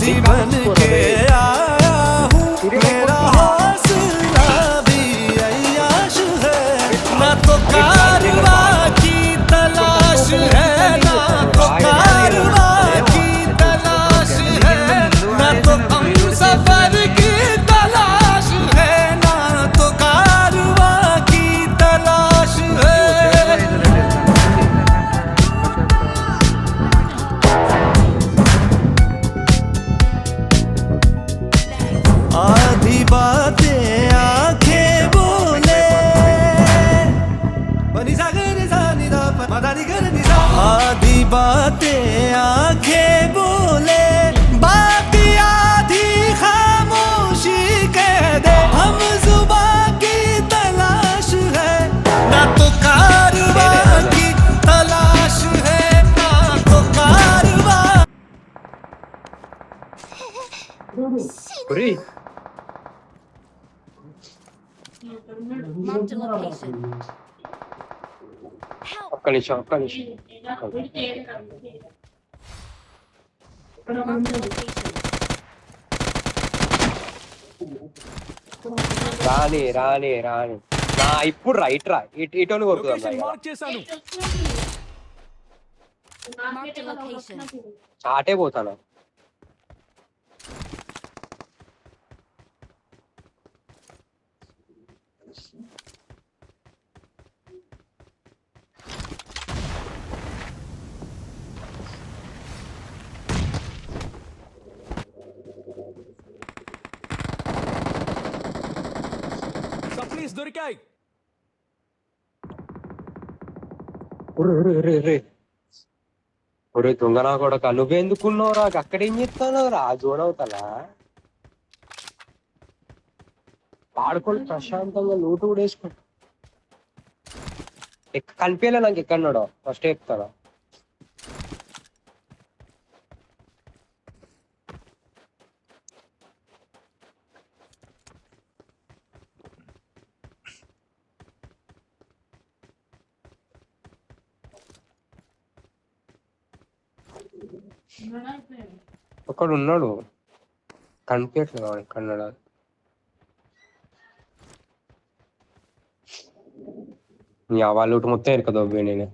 आधी बन के आया हूँ मेरा हौसला भी अय्याश है ना तो कारवा की तलाश है ना तो कारवा की तलाश है ना तो हम सफर की तलाश है ना तो कारवा की तलाश है आधी बातें आंखें बोले आधी बातें आंखें बोले बाकी आधी खामोशी कह दे हम जुबान की तलाश है ना तो कारवा की तलाश है ना तो कारवा ఒరేయ్ Marked a location. Help! ఒక్క నిమిషం Marked a location. రాని రాని రాని నా ఇప్పుడు రైట్ రా ఇటోని కొడుకుదాం రా ఇక. Marked a location. చాటే పోతాను దొరికాయి ఒరే దొంగనా కొడక నువ్వెందుకున్నావురా అక్కడేం చెప్తాను రా జోడవుతానా పాడుకొని ప్రశాంతంగా లూటు కూడా వేసుకో కనిపించలే నాకు ఎక్కడున్నాడో ఫస్ట్ చెప్తాను ఒకడు ఉన్నాడు కనిపించట్లేదు వాడు ఎక్కడున్నాడు వాళ్ళ లూటు మొత్తం ఎరకదోబ్బే నేను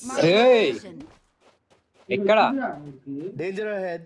Marked a Hey! location. ఎక్కడ డేంజర్ అహెడ్